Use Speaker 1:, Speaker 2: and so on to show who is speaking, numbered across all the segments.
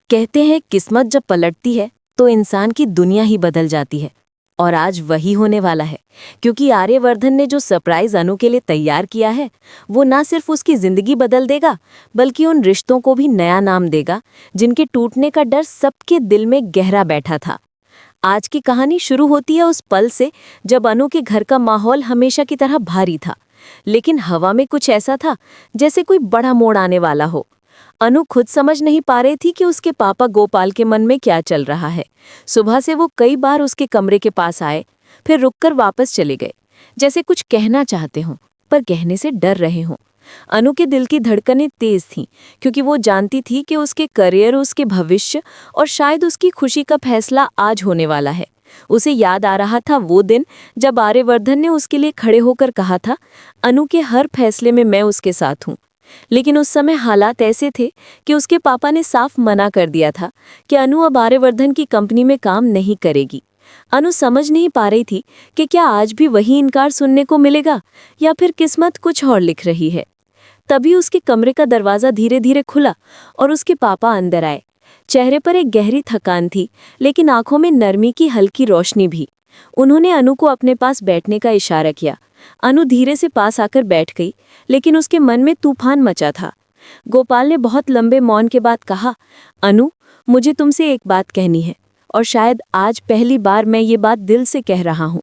Speaker 1: कहते हैं किस्मत जब पलटती है तो इंसान की दुनिया ही बदल जाती है। और आज वही होने वाला है, क्योंकि आर्यवर्धन ने जो सरप्राइज अनु के लिए तैयार किया है वो ना सिर्फ उसकी जिंदगी बदल देगा, बल्कि उन रिश्तों को भी नया नाम देगा जिनके टूटने का डर सबके दिल में गहरा बैठा था। आज की कहानी शुरू होती है उस पल से जब अनु के घर का माहौल हमेशा की तरह भारी था, लेकिन हवा में कुछ ऐसा था जैसे कोई बड़ा मोड़ आने वाला हो। अनु खुद समझ नहीं पा रही थी कि उसके पापा गोपाल के मन में क्या चल रहा है। सुबह से वो कई बार उसके कमरे के पास आए, फिर रुककर वापस चले गए, जैसे कुछ कहना चाहते हों पर कहने से डर रहे हों। अनु के दिल की धड़कनें तेज थीं, क्योंकि वो जानती थी कि उसके करियर, उसके भविष्य और शायद उसकी खुशी का फैसला आज होने वाला है। उसे याद आ रहा था वो दिन जब आर्यवर्धन ने उसके लिए खड़े होकर कहा था, अनु के हर फैसले में मैं उसके साथ हूँ। लेकिन उस समय हालात ऐसे थे कि उसके पापा ने साफ मना कर दिया था कि अनु अब आर्यवर्धन की कंपनी में काम नहीं करेगी। अनु समझ नहीं पा रही थी कि क्या आज भी वही इनकार सुनने को मिलेगा या फिर किस्मत कुछ और लिख रही है। तभी उसके कमरे का दरवाज़ा धीरे धीरे खुला और उसके पापा अंदर आए। चेहरे पर एक गहरी थकान थी, लेकिन आंखों में नरमी की हल्की रोशनी भी। उन्होंने अनु को अपने पास बैठने का इशारा किया। अनु धीरे से पास आकर बैठ गई, लेकिन उसके मन में तूफान मचा था। गोपाल ने बहुत लंबे मौन के बाद कहा, अनु, मुझे तुमसे एक बात कहनी है, और शायद आज पहली बार मैं ये बात दिल से कह रहा हूँ।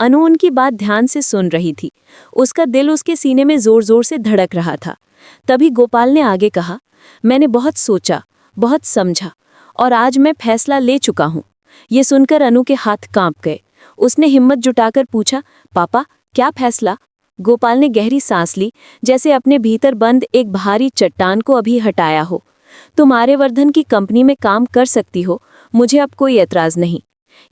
Speaker 1: अनु उनकी बात ध्यान से सुन रही थी। उसका दिल उसके सीने में जोर जोर से धड़क रहा था। तभी गोपाल ने आगे कहा, मैंने बहुत सोचा, बहुत समझा, और आज मैं फैसला ले चुका हूँ। ये सुनकर अनु के हाथ कांप गए। उसने हिम्मत जुटाकर पूछा, पापा, क्या फैसला? गोपाल ने गहरी सांस ली, जैसे अपने भीतर बंद एक भारी चट्टान को अभी हटाया हो। तुम आर्यवर्धन की कंपनी में काम कर सकती हो, मुझे अब कोई एतराज नहीं।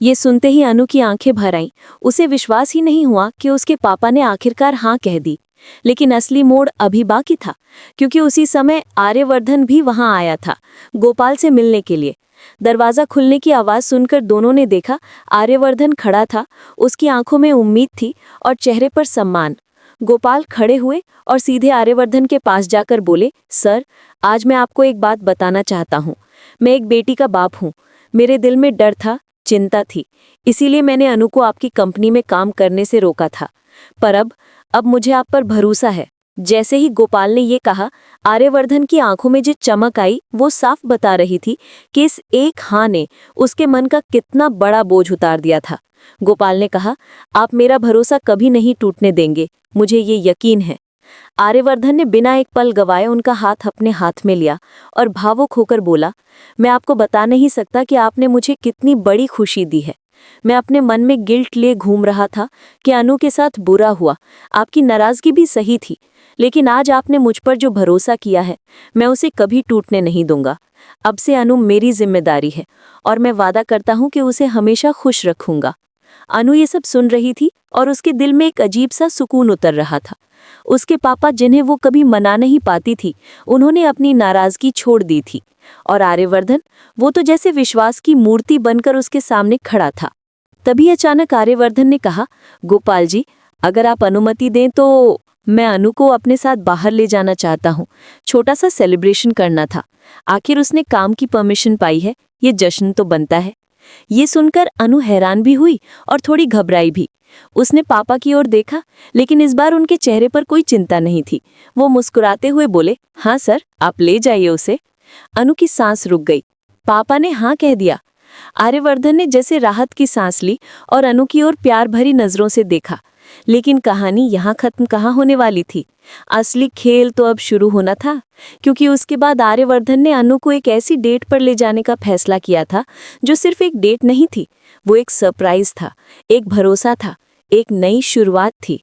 Speaker 1: ये सुनते ही अनु की आंखें भर आईं। उसे विश्वास ही नहीं हुआ कि उसके पापा ने आखिरकार हाँ कह दी। लेकिन असली मोड़ अभी बाकी था, क्योंकि उसी समय आर्यवर्धन भी वहां आया था, गोपाल से मिलने के लिए। दरवाजा खुलने की आवाज सुनकर दोनों ने देखा, आर्यवर्धन खड़ा था। उसकी आंखों में उम्मीद थी और चेहरे पर सम्मान। गोपाल खड़े हुए और सीधे आर्यवर्धन के पास जाकर बोले, सर, आज मैं आपको एक बात बताना चाहता हूँ। मैं एक बेटी का बाप हूँ। मेरे दिल में डर था, चिंता थी, इसीलिए मैंने अनु को आपकी कंपनी में काम करने से रोका था। पर अब मुझे आप पर भरोसा है। जैसे ही गोपाल ने ये कहा, आर्यवर्धन की आंखों में जो चमक आई वो साफ बता रही थी कि इस एक हाँ ने उसके मन का कितना बड़ा बोझ उतार दिया था। गोपाल ने कहा, आप मेरा भरोसा कभी नहीं टूटने देंगे, मुझे ये यकीन है। आर्यवर्धन ने बिना एक पल गवाए उनका हाथ अपने हाथ में लिया और भावुक होकर बोला, मैं आपको बता नहीं सकता कि आपने मुझे कितनी बड़ी खुशी दी है। मैं अपने मन में गिल्ट लिए घूम रहा था कि अनु के साथ बुरा हुआ। आपकी नाराजगी भी सही थी, लेकिन आज आपने मुझ पर जो भरोसा किया है, मैं उसे कभी टूटने नहीं दूंगा। अब से अनु मेरी जिम्मेदारी है और मैं वादा करता हूँ कि उसे हमेशा खुश रखूंगा। अनु ये सब सुन रही थी और उसके दिल में एक अजीब सा सुकून उतर रहा था। उसके पापा, जिन्हें वो कभी मना नहीं पाती थी, उन्होंने अपनी नाराजगी छोड़ दी थी। और आर्यवर्धन, वो तो जैसे विश्वास की मूर्ति बनकर उसके सामने खड़ा था। तभी अचानक आर्यवर्धन ने कहा, गोपाल जी, अगर आप अनुमति दें तो मैं अनु को अपने साथ बाहर ले जाना चाहता हूँ। छोटा सा सेलिब्रेशन करना था। आखिर उसने काम की परमिशन पाई है, ये जश्न तो बनता है। ये सुनकर अनु हैरान भी हुई और थोड़ी घबराई भी। उसने पापा की ओर देखा, लेकिन इस बार उनके चेहरे पर कोई चिंता नहीं थी। वो मुस्कुराते हुए बोले, हाँ सर, आप ले जाइए उसे। अनु की सांस रुक गई। पापा ने हाँ कह दिया। आर्यवर्धन ने जैसे राहत की सांस ली और अनु की ओर प्यार भरी नजरों से देखा। लेकिन कहानी यहाँ खत्म कहाँ होने वाली थी। असली खेल तो अब शुरू होना था, क्योंकि उसके बाद आर्यवर्धन ने अनु को एक ऐसी डेट पर ले जाने का फैसला किया था जो सिर्फ एक डेट नहीं थी, वो एक सरप्राइज था, एक भरोसा था, एक नई शुरुआत थी।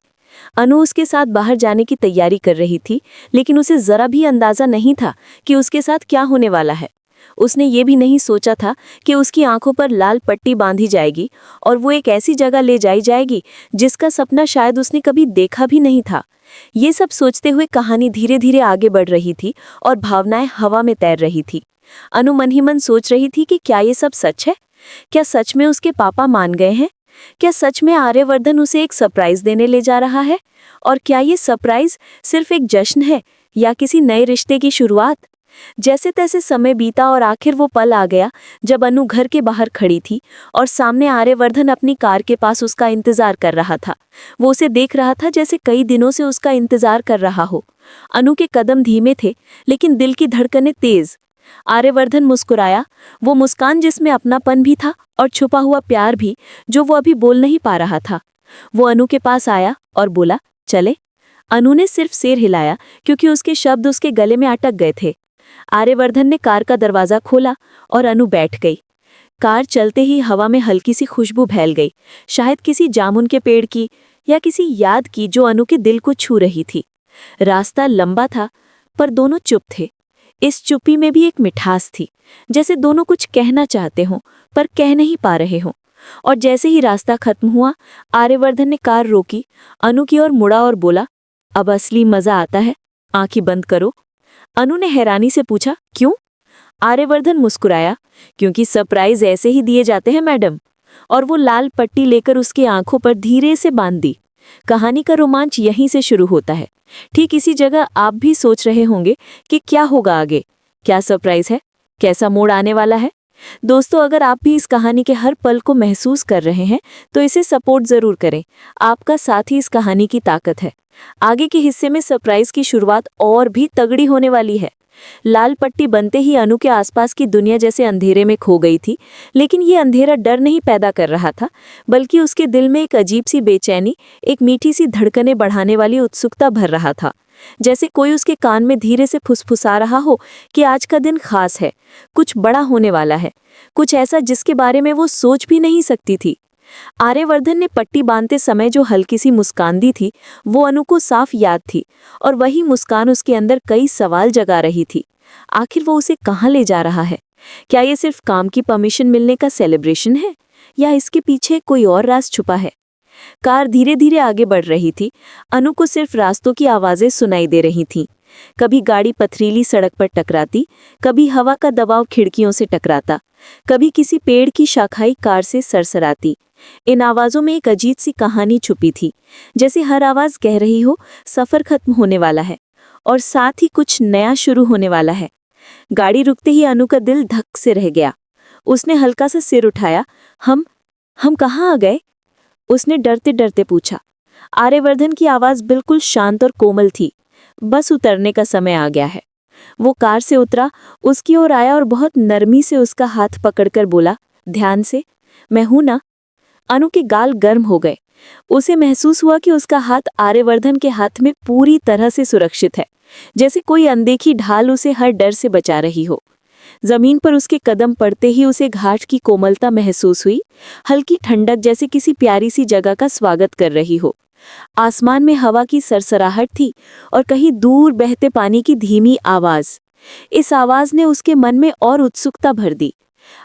Speaker 1: अनु उसके साथ बाहर जाने की तैयारी कर रही थी, लेकिन उसे जरा भी अंदाजा नहीं था कि उसके साथ क्या होने वाला है। उसने ये भी नहीं सोचा था कि उसकी आंखों पर लाल पट्टी बांधी जाएगी और वो एक ऐसी जगह ले जाई जाएगी जिसका सपना शायद उसने कभी देखा भी नहीं था। ये सब सोचते हुए कहानी धीरे धीरे आगे बढ़ रही थी और भावनाएं हवा में तैर रही थी। अनु मन ही मन सोच रही थी कि क्या ये सब सच है? क्या सच में उसके पापा मान गए हैं? क्या सच में आर्यवर्धन उसे एक सरप्राइज देने ले जा रहा है? और क्या ये सरप्राइज सिर्फ एक जश्न है या किसी नए रिश्ते की शुरुआत? जैसे तैसे समय बीता और आखिर वो पल आ गया जब अनु घर के बाहर खड़ी थी और सामने आर्यवर्धन अपनी कार के पास उसका इंतजार कर रहा था। वो उसे देख रहा था जैसे कई दिनों से उसका इंतजार कर रहा हो। अनु के कदम धीमे थे लेकिन दिल की धड़कनें तेज। आर्यवर्धन मुस्कुराया, वो मुस्कान जिसमें अपनापन भी था और छुपा हुआ प्यार भी जो वो अभी बोल नहीं पा रहा था। वो अनु के पास आया और बोला, चले। अनु ने सिर्फ सिर हिलाया क्योंकि उसके शब्द उसके गले में अटक गए थे। आर्यवर्धन ने कार का दरवाजा खोला और अनु बैठ गई। कार चलते ही हवा में हल्की सी खुशबू फैल गई, शायद किसी जामुन के पेड़ की या किसी याद की जो अनु के दिल को छू रही थी। रास्ता लंबा था पर दोनों चुप थे। इस चुप्पी में भी एक मिठास थी, जैसे दोनों कुछ कहना चाहते हों पर कह नहीं पा रहे हों। और जैसे ही रास्ता खत्म हुआ, आर्यवर्धन ने कार रोकी, अनु की ओर मुड़ा और बोला, अब असली मजा आता है, आंखें बंद करो। अनु ने हैरानी से पूछा, क्यों? आर्यवर्धन मुस्कुराया, क्योंकि सरप्राइज ऐसे ही दिए जाते हैं मैडम। और वो लाल पट्टी लेकर उसकी आंखों पर धीरे से बांध दी। कहानी का रोमांच यहीं से शुरू होता है। ठीक इसी जगह आप भी सोच रहे होंगे कि क्या होगा आगे, क्या सरप्राइज है, कैसा मोड़ आने वाला है। दोस्तों, अगर आप भी इस कहानी के हर पल को महसूस कर रहे हैं तो इसे सपोर्ट जरूर करें। आपका साथ ही इस कहानी की ताकत है। आगे के हिस्से में सरप्राइज की शुरुआत और भी तगड़ी होने वाली है। लाल पट्टी बनते ही अनु के आसपास की दुनिया जैसे अंधेरे में खो गई थी, लेकिन ये अंधेरा डर नहीं पैदा कर रहा था, बल्कि उसके दिल में एक अजीब सी बेचैनी, एक मीठी सी धड़कनें बढ़ाने वाली उत्सुकता भर रहा था। जैसे कोई उसके कान में धीरे से फुसफुसा रहा हो कि आज का दिन खास है, कुछ बड़ा होने वाला है, कुछ ऐसा जिसके बारे में वो सोच भी नहीं सकती थी। आर्यवर्धन ने पट्टी बांधते समय जो हल्की सी मुस्कान दी थी, वो अनु को साफ याद थी और वही मुस्कान उसके अंदर कई सवाल जगा रही थी। आखिर वो उसे कहाँ ले जा रहा है? क्या ये सिर्फ काम की परमिशन मिलने का सेलिब्रेशन है या इसके पीछे कोई और राज छुपा है? कार धीरे धीरे आगे बढ़ रही थी। अनु को सिर्फ रास्तों की आवाजें सुनाई दे रही थीं। कभी गाड़ी पथरीली सड़क पर टकराती, कभी हवा का दबाव खिड़कियों से टकराता, कभी किसी पेड़ की शाखाई कार से सरसराती। इन आवाजों में एक अजीब सी कहानी छुपी थी, जैसे हर आवाज कह रही हो सफर खत्म होने वाला है और साथ ही कुछ नया शुरू होने वाला है। गाड़ी रुकते ही अनु का दिल धक से रह गया। उसने हल्का सा सिर उठाया। हम कहाँ आ गए? उसने डरते डरते पूछा। आर्यवर्धन की आवाज बिल्कुल शांत और कोमल थी। बस उतरने का समय आ गया है। वो कार से उतरा, उसकी ओर आया और बहुत नरमी से उसका हाथ पकड़कर बोला, ध्यान से, मैं हूं ना। अनु के गाल गर्म हो गए। उसे महसूस हुआ कि उसका हाथ आर्यवर्धन के हाथ में पूरी तरह से सुरक्षित है, जैसे कोई अनदेखी ढाल उसे हर डर से बचा रही हो। जमीन पर उसके कदम पड़ते ही उसे घाट की कोमलता महसूस हुई, हल्की ठंडक जैसे किसी प्यारी सी जगह का स्वागत कर रही हो। आसमान में हवा की सरसराहट थी और कहीं दूर बहते पानी की धीमी आवाज। इस आवाज ने उसके मन में और उत्सुकता भर दी।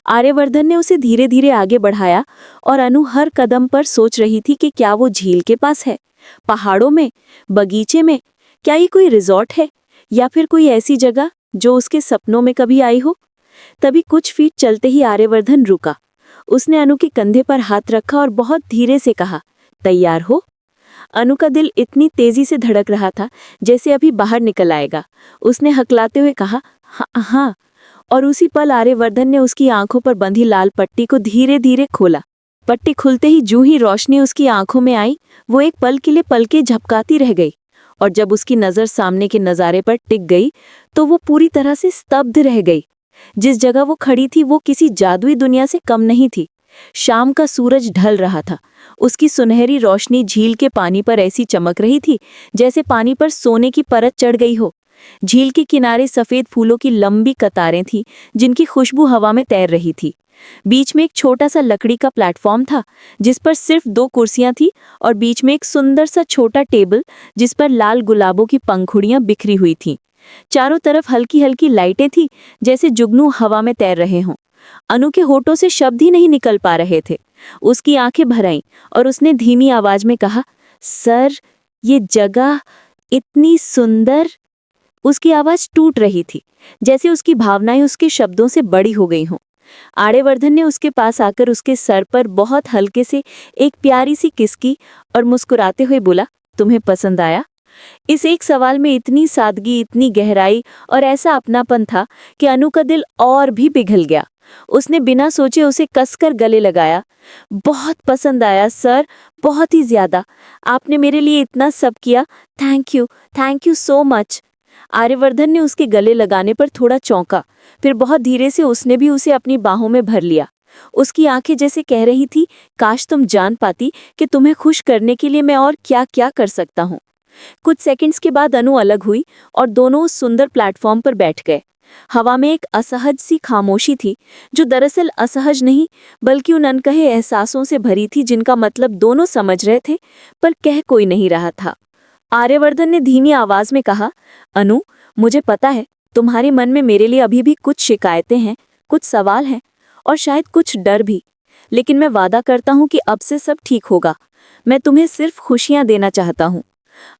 Speaker 1: आर्यवर्धन ने उसे धीरे धीरे आगे बढ़ाया और अनु हर कदम पर सोच रही थी कि क्या वो झील के पास है, पहाड़ों में, बगीचे में, क्या ये कोई रिजॉर्ट है या फिर कोई ऐसी जगह जो उसके सपनों में कभी आई हो। तभी कुछ फीट चलते ही आर्यवर्धन रुका। उसने अनु के कंधे पर हाथ रखा और बहुत धीरे से कहा, तैयार हो? अनु का दिल इतनी तेजी से धड़क रहा था जैसे अभी बाहर निकल आएगा। उसने हकलाते हुए कहा, हाँ। और उसी पल आर्यवर्धन ने उसकी आंखों पर बंधी लाल पट्टी को धीरे धीरे खोला। पट्टी खुलते ही जूं ही रोशनी उसकी आंखों में आई, वो एक पल के लिए पलकें झपकाती रह गई और जब उसकी नजर सामने के नज़ारे पर टिक गई तो वो पूरी तरह से स्तब्ध रह गई। जिस जगह वो खड़ी थी वो किसी जादुई दुनिया से कम नहीं थी। शाम का सूरज ढल रहा था। उसकी सुनहरी रोशनी झील के पानी पर ऐसी चमक रही थी जैसे पानी पर सोने की परत चढ़ गई हो। झील के किनारे सफेद फूलों की लंबी कतारें थीं जिनकी खुशबू हवा में तैर रही थी। बीच में एक छोटा सा लकड़ी का प्लेटफॉर्म था जिस पर सिर्फ 2 कुर्सियां थी और बीच में एक सुंदर सा छोटा टेबल जिस पर लाल गुलाबों की पंखुड़ियां बिखरी हुई थीं। चारों तरफ हल्की हल्की लाइटें थीं जैसे जुगनू हवा में तैर रहे हों। अनु के होठों से शब्द ही नहीं निकल पा रहे थे। उसकी आंखें भर आईं और उसने धीमी आवाज में कहा, सर, ये जगह इतनी सुंदर। उसकी आवाज टूट रही थी, जैसे उसकी भावनाएं उसके शब्दों से बड़ी हो गई हों। आर्यवर्धन ने उसके पास आकर उसके सर पर बहुत हल्के से एक प्यारी सी किस की और मुस्कुराते हुए बोला, तुम्हें पसंद आया?
Speaker 2: इस एक सवाल में इतनी सादगी, इतनी गहराई और ऐसा अपनापन था कि अनु का दिल और भी पिघल गया। उसने बिना सोचे उसे कसकर गले लगाया। बहुत पसंद आया सर, बहुत ही ज्यादा। आपने मेरे लिए इतना सब किया। Thank you so much. Aryavardhan ने उसके गले लगाने पर थोड़ा चौंका, फिर बहुत धीरे से उसने भी उसे अपनी बाहों में भर लिया। उसकी आंखें जैसे कह रही थी, काश तुम जान पाती कि तुम्हें खुश करने के लिए मैं और क्या क्या कर सकता हूँ। कुछ सेकंड्स के बाद अनु अलग हुई और दोनों उस सुंदर प्लेटफॉर्म पर बैठ गए। हवा में एक असहज सी खामोशी थी, जो दरअसल असहज नहीं बल्कि उन अनकहे एहसासों से भरी थी जिनका मतलब दोनों समझ रहे थे पर कह कोई नहीं रहा था। आर्यवर्धन ने धीमी आवाज में कहा, अनु, मुझे पता है तुम्हारे मन में मेरे लिए अभी भी कुछ शिकायतें हैं, कुछ सवाल हैं और शायद कुछ डर भी, लेकिन मैं वादा करता हूँ कि अब से सब ठीक होगा। मैं तुम्हें सिर्फ खुशियां देना चाहता हूँ।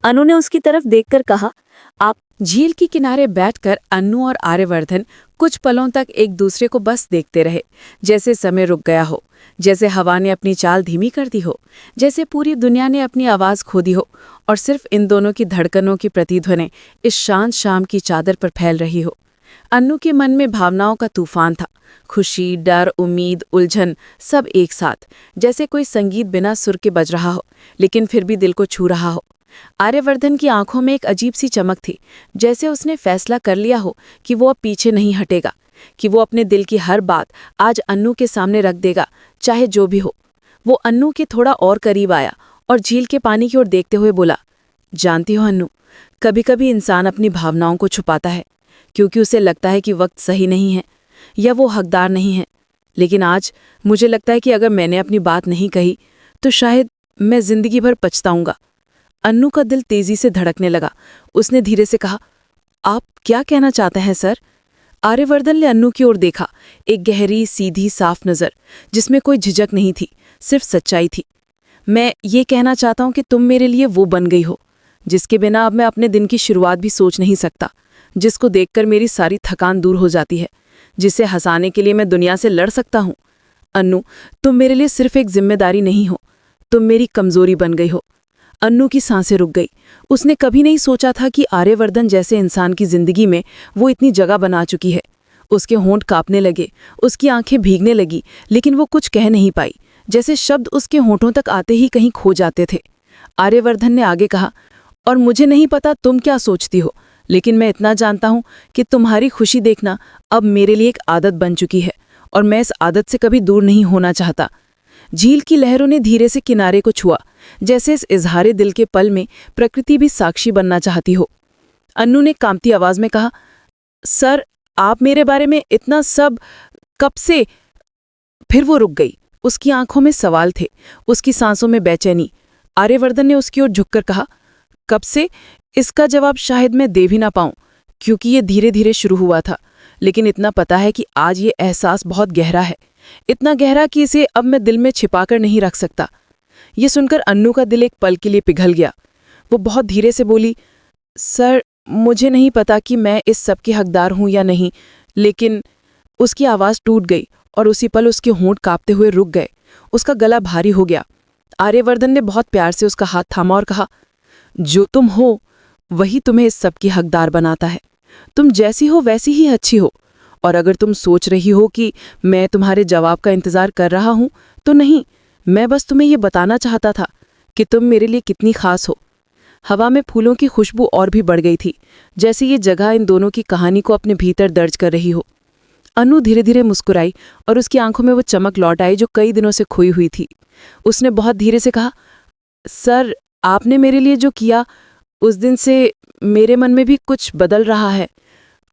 Speaker 2: अनु ने उसकी तरफ देखकर कहा, आप।
Speaker 3: झील के किनारे बैठकर अन्नू और आर्यवर्धन कुछ पलों तक एक दूसरे को बस देखते रहे, जैसे समय रुक गया हो, जैसे हवा ने अपनी चाल धीमी कर दी हो, जैसे पूरी दुनिया ने अपनी आवाज खो दी हो और सिर्फ इन दोनों की धड़कनों की प्रतिध्वनि इस शांत शाम की चादर पर फैल रही हो। अन्नू के मन में भावनाओं का तूफान था, खुशी, डर, उम्मीद, उलझन, सब एक साथ, जैसे कोई संगीत बिना सुर के बज रहा हो लेकिन फिर भी दिल को छू रहा हो। आर्यवर्धन की आंखों में एक अजीब सी चमक थी, जैसे उसने फैसला कर लिया हो कि वो अब पीछे नहीं हटेगा, कि वो अपने दिल की हर बात आज अन्नू के सामने रख देगा, चाहे जो भी हो। वो अन्नू के थोड़ा और करीब आया और झील के पानी की ओर देखते हुए बोला, जानती हो अन्नू, कभी कभी इंसान अपनी भावनाओं को छुपाता है क्योंकि उसे लगता है कि वक्त सही नहीं है या वो हकदार नहीं है, लेकिन आज मुझे लगता है कि अगर मैंने अपनी बात नहीं कही तो शायद मैं जिंदगी भर पछताऊंगा। अन्नू का दिल तेजी से धड़कने लगा। उसने धीरे से कहा, आप क्या कहना चाहते हैं सर? आर्यवर्धन ने अन्नू की ओर देखा, एक गहरी, सीधी, साफ नजर जिसमें कोई झिझक नहीं थी, सिर्फ सच्चाई थी। मैं ये कहना चाहता हूं कि तुम मेरे लिए वो बन गई हो जिसके बिना अब मैं अपने दिन की शुरुआत भी सोच नहीं सकता, जिसको देखकर मेरी सारी थकान दूर हो जाती है, जिसे हंसाने के लिए मैं दुनिया से लड़ सकता हूं। अन्नू, तुम मेरे लिए सिर्फ एक जिम्मेदारी नहीं हो, तुम मेरी कमजोरी बन गई हो। अन्नू की सांसें रुक गई। उसने कभी नहीं सोचा था कि आर्यवर्धन जैसे इंसान की जिंदगी में वो इतनी जगह बना चुकी है। उसके होंठ कांपने लगे, उसकी आंखें भीगने लगी, लेकिन वो कुछ कह नहीं पाई, जैसे शब्द उसके होंठों तक आते ही कहीं खो जाते थे। आर्यवर्धन ने आगे कहा, और मुझे नहीं पता तुम क्या सोचती हो, लेकिन मैं इतना जानता हूं कि तुम्हारी खुशी देखना अब मेरे लिए एक आदत बन चुकी है और मैं इस आदत से कभी दूर नहीं होना चाहता। झील की लहरों ने धीरे से किनारे को छुआ, जैसे इस इजहारे दिल के पल में प्रकृति भी साक्षी बनना चाहती हो। अन्नू ने कांपती आवाज में कहा, सर, आप मेरे बारे में इतना सब कब से? फिर वो रुक गई। उसकी आंखों में सवाल थे, उसकी सांसों में बेचैनी। आर्यवर्धन ने उसकी ओर झुककर कहा, कब से? इसका जवाब शायद मैं दे भी ना पाऊं, क्योंकि ये धीरे धीरे शुरू हुआ था, लेकिन इतना पता है कि आज ये एहसास बहुत गहरा है, इतना गहरा कि इसे अब मैं दिल में छिपाकर नहीं रख सकता। ये सुनकर अन्नू का दिल एक पल के लिए पिघल गया। वो बहुत धीरे से बोली, सर, मुझे नहीं पता कि मैं इस सब की हकदार हूं या नहीं, लेकिन उसकी आवाज़ टूट गई और उसी पल उसके होंठ कांपते हुए रुक गए। उसका गला भारी हो गया। आर्यवर्धन ने बहुत प्यार से उसका हाथ थामा और कहा, जो तुम हो वही तुम्हें इस सब की हकदार बनाता है। तुम जैसी हो वैसी ही अच्छी हो, और अगर तुम सोच रही हो कि मैं तुम्हारे जवाब का इंतजार कर रहा हूं तो नहीं, मैं बस तुम्हें ये बताना चाहता था कि तुम मेरे लिए कितनी खास हो। हवा में फूलों की खुशबू और भी बढ़ गई थी, जैसे ये जगह इन दोनों की कहानी को अपने भीतर दर्ज कर रही हो। अनु धीरे धीरे मुस्कुराई और उसकी आंखों में वो चमक लौट आई जो कई दिनों से खोई हुई थी। उसने बहुत धीरे से कहा, सर, आपने मेरे लिए जो किया, उस दिन से मेरे मन में भी कुछ बदल रहा है,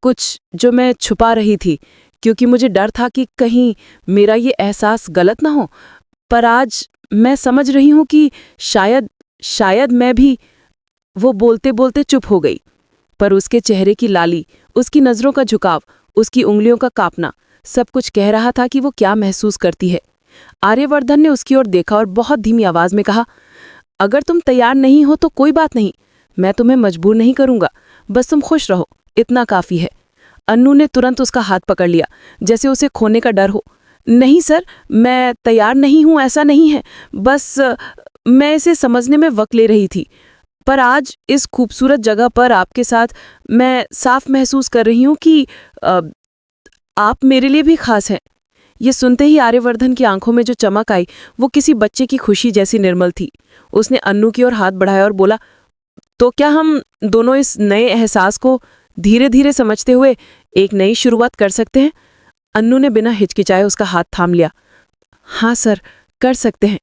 Speaker 3: कुछ जो मैं छुपा रही थी, क्योंकि मुझे डर था कि कहीं मेरा ये एहसास गलत ना हो। पर आज मैं समझ रही हूं कि शायद मैं भी। वो बोलते बोलते चुप हो गई, पर उसके चेहरे की लाली, उसकी नजरों का झुकाव, उसकी उंगलियों का कांपना, सब कुछ कह रहा था कि वो क्या महसूस करती है। आर्यवर्धन ने उसकी ओर देखा और बहुत धीमी आवाज में कहा, अगर तुम तैयार नहीं हो तो कोई बात नहीं, मैं तुम्हें मजबूर नहीं करूंगा, बस तुम खुश रहो, इतना काफी है। अन्नू ने तुरंत उसका हाथ पकड़ लिया, जैसे उसे खोने का डर हो। नहीं सर, मैं तैयार नहीं हूं, ऐसा नहीं है, बस मैं इसे समझने में वक्त ले रही थी। पर आज इस खूबसूरत जगह पर आपके साथ मैं साफ महसूस कर रही हूँ कि आप मेरे लिए भी खास हैं। ये सुनते ही आर्यवर्धन की आंखों में जो चमक आई वो किसी बच्चे की खुशी जैसी निर्मल थी। उसने अन्नू की ओर हाथ बढ़ाया और बोला, तो क्या हम दोनों इस नए एहसास को धीरे धीरे समझते हुए एक नई शुरुआत कर सकते हैं? अन्नू ने बिना हिचकिचाए उसका हाथ थाम लिया। हाँ सर, कर सकते हैं।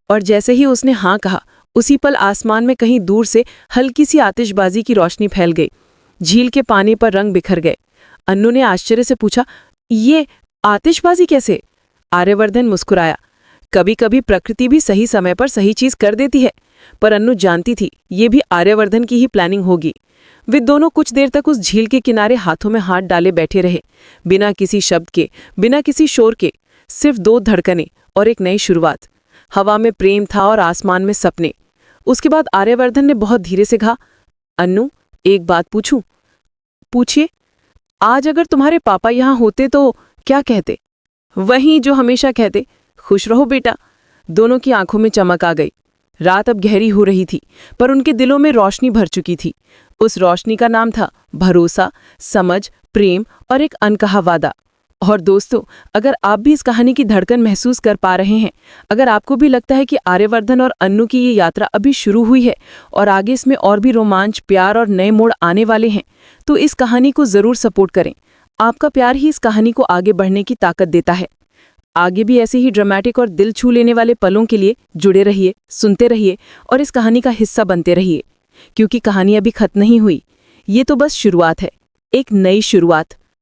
Speaker 3: और जैसे ही उसने हाँ कहा, उसी पल आसमान में कहीं दूर से हल्की सी आतिशबाजी की रोशनी फैल गई। झील के पानी पर रंग बिखर गए। अन्नू ने आश्चर्य से पूछा, ये आतिशबाजी कैसे? आर्यवर्धन मुस्कुराया। कभी कभी प्रकृति भी सही समय पर सही चीज कर देती है। पर अन्नू जानती थी ये भी आर्यवर्धन की ही प्लानिंग होगी। वे दोनों कुछ देर तक उस झील के किनारे हाथों में हाथ डाले बैठे रहे, बिना किसी शब्द के, बिना किसी शोर के, सिर्फ दो धड़कनें और एक नई शुरुआत। हवा में प्रेम था और आसमान में सपने। उसके बाद आर्यवर्धन ने बहुत धीरे से कहा, अन्नू, एक बात पूछूं? पूछिए। आज अगर तुम्हारे पापा यहाँ होते तो क्या कहते? वही जो हमेशा कहते, खुश रहो बेटा। दोनों की आंखों में चमक आ गई। रात अब गहरी हो रही थी, पर उनके दिलों में रोशनी भर चुकी थी। उस रोशनी का नाम था भरोसा, समझ, प्रेम और एक अनकहा वादा। और दोस्तों, अगर आप भी इस कहानी की धड़कन महसूस कर पा रहे हैं, अगर आपको भी लगता है कि आर्यवर्धन और अन्नू की ये यात्रा अभी शुरू हुई है और आगे इसमें और भी रोमांच, प्यार और नए मोड़ आने वाले हैं, तो इस कहानी को जरूर सपोर्ट करें। आपका प्यार ही इस कहानी को आगे बढ़ने की ताकत देता है। आगे भी ऐसे ही ड्रामेटिक और दिल छू लेने वाले पलों के लिए जुड़े रहिए, सुनते रहिए और इस कहानी का हिस्सा बनते रहिए, क्योंकि कहानी अभी खत्म नहीं हुई। ये तो बस शुरुआत है, एक नई शुरुआत।